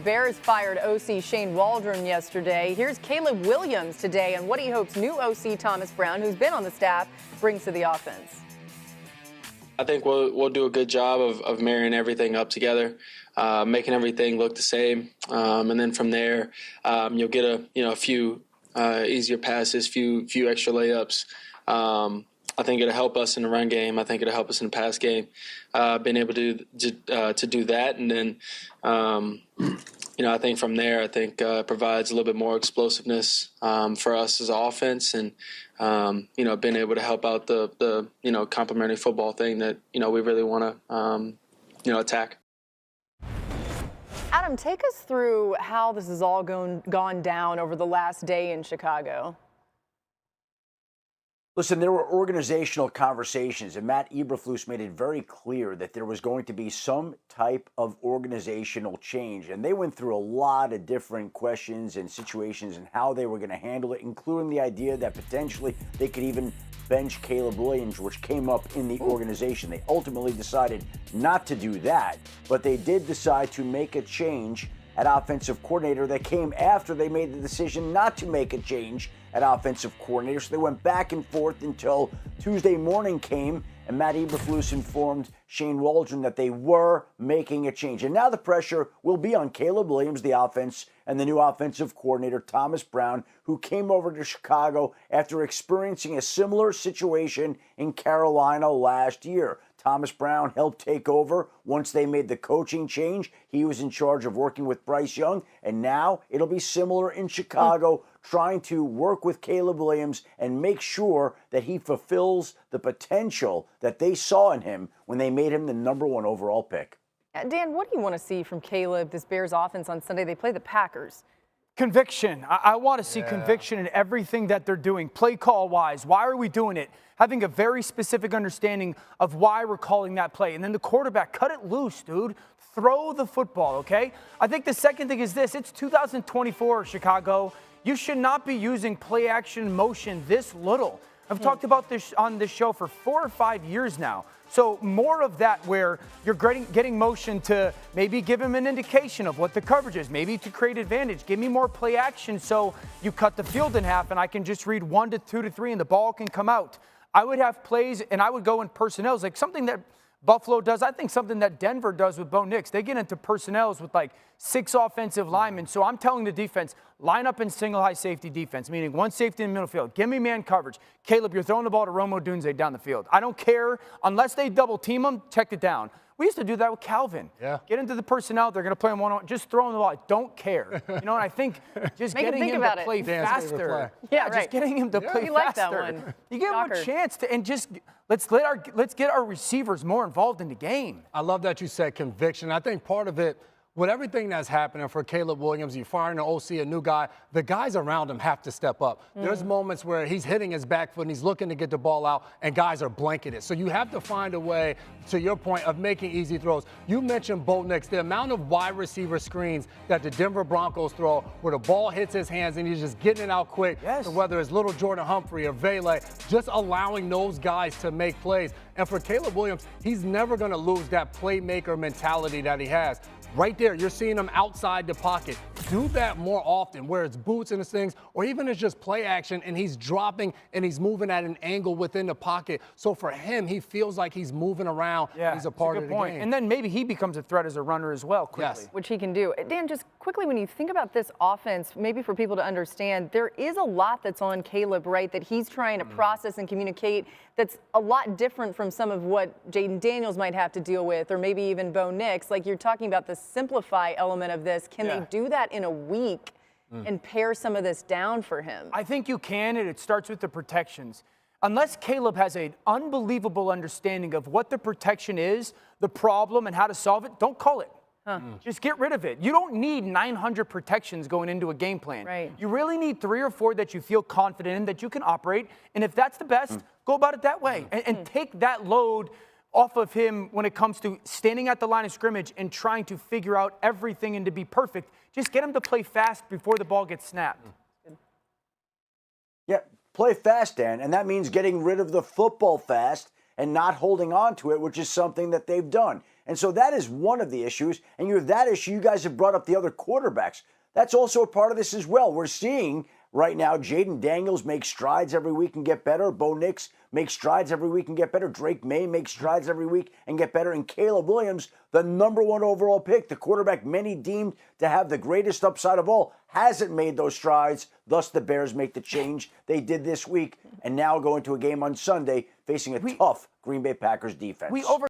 Bears fired OC Shane Waldron yesterday. Here's Caleb Williams today and what he hopes new OC Thomas Brown, who's been on the staff, brings to the offense. I think we'll do a good job of marrying everything up together, making everything look the same, and then from there, you'll get a few easier passes, few extra layups. I think it'll help us in the run game. I think it'll help us in the pass game. Being able to do that, and then I think from there, it provides a little bit more explosiveness for us as an offense, and being able to help out the complementary football thing that we really want to attack. Adam, take us through how this has all gone down over the last day in Chicago. Listen, there were organizational conversations, and Matt Eberflus made it very clear that there was going to be some type of organizational change. And they went through a lot of different questions and situations and how they were going to handle it, including the idea that potentially they could even bench Caleb Williams, which came up in the organization. They ultimately decided not to do that, but they did decide to make a change at offensive coordinator that came after they made the decision not to make a change at offensive coordinator. So they went back and forth until Tuesday morning came, and Matt Eberflus informed Shane Waldron that they were making a change. And now the pressure will be on Caleb Williams, the offense, and the new offensive coordinator, Thomas Brown, who came over to Chicago after experiencing a similar situation in Carolina last year. Thomas Brown helped take over once they made the coaching change. He was in charge of working with Bryce Young, and now it'll be similar in Chicago, trying to work with Caleb Williams and make sure that he fulfills the potential that they saw in him when they made him the #1 overall pick. Dan, what do you want to see from Caleb, this Bears offense on Sunday? They play the Packers. Conviction. I want to see conviction in everything that they're doing, play call wise. Why are we doing it? Having a very specific understanding of why we're calling that play. And then the quarterback, cut it loose, dude. Throw the football, okay? I think the second thing is this. It's 2024, Chicago. You should not be using play action motion this little. I've talked about this on this show for 4 or 5 years now. So more of that where you're getting motion to maybe give him an indication of what the coverage is, maybe to create advantage. Give me more play action so you cut the field in half and I can just read 1 to 2 to 3 and the ball can come out. I would have plays and I would go in personnels, like something that Buffalo does. I think something that Denver does with Bo Nix. They get into personnels with like 6 offensive linemen. So I'm telling the defense, line up in single high safety defense, meaning 1 safety in the middle field. Give me man coverage. Caleb, you're throwing the ball to Romo Dunze down the field. I don't care. Unless they double team him, check it down. We used to do that with Calvin. Yeah. Get into the personnel. They're going to play him one-on-one. Just throw him the ball. I don't care. And I think just getting him to play faster. Yeah, right. Just getting him to play faster. Like that one. You give him a chance to, and just let's get our receivers more involved in the game. I love that you said conviction. I think part of it, with everything that's happening for Caleb Williams, you firing an OC, a new guy, the guys around him have to step up. There's moments where he's hitting his back foot and he's looking to get the ball out and guys are blanketed. So you have to find a way, to your point, of making easy throws. You mentioned Bo Nix, the amount of wide receiver screens that the Denver Broncos throw where the ball hits his hands and he's just getting it out quick. Yes. So whether it's little Jordan Humphrey or Vele, just allowing those guys to make plays. And for Caleb Williams, he's never going to lose that playmaker mentality that he has. Right there, you're seeing him outside the pocket. Do that more often, where it's boots and things, or even it's just play action and he's dropping and he's moving at an angle within the pocket. So for him, he feels like he's moving around. Yeah, he's a part of the game. And then maybe he becomes a threat as a runner as well, quickly. Yes. Which he can do. Dan, just quickly, when you think about this offense, maybe for people to understand, there is a lot that's on Caleb, right, that he's trying to process and communicate that's a lot different from some of what Jaden Daniels might have to deal with, or maybe even Bo Nix. Like you're talking about the simplify element of this. Can they do that in a week and pare some of this down for him? I think you can, and it starts with the protections. Unless Caleb has an unbelievable understanding of what the protection is, the problem, and how to solve it, don't call it. Just get rid of it. You don't need 900 protections going into a game plan. Right. You really need 3 or 4 that you feel confident in, that you can operate. And if that's the best, go about it that way. And take that load off of him when it comes to standing at the line of scrimmage and trying to figure out everything and to be perfect. Just get him to play fast before the ball gets snapped. Yeah, play fast, Dan, and that means getting rid of the football fast and not holding on to it, which is something that they've done. And so that is one of the issues. And you have that issue. You guys have brought up the other quarterbacks. That's also a part of this as well. We're seeing right now Jaden Daniels make strides every week and get better. Bo Nix makes strides every week and get better. Drake May makes strides every week and get better. And Caleb Williams, the #1 overall pick, the quarterback many deemed to have the greatest upside of all, hasn't made those strides. Thus, the Bears make the change they did this week and now go into a game on Sunday facing a tough Green Bay Packers defense.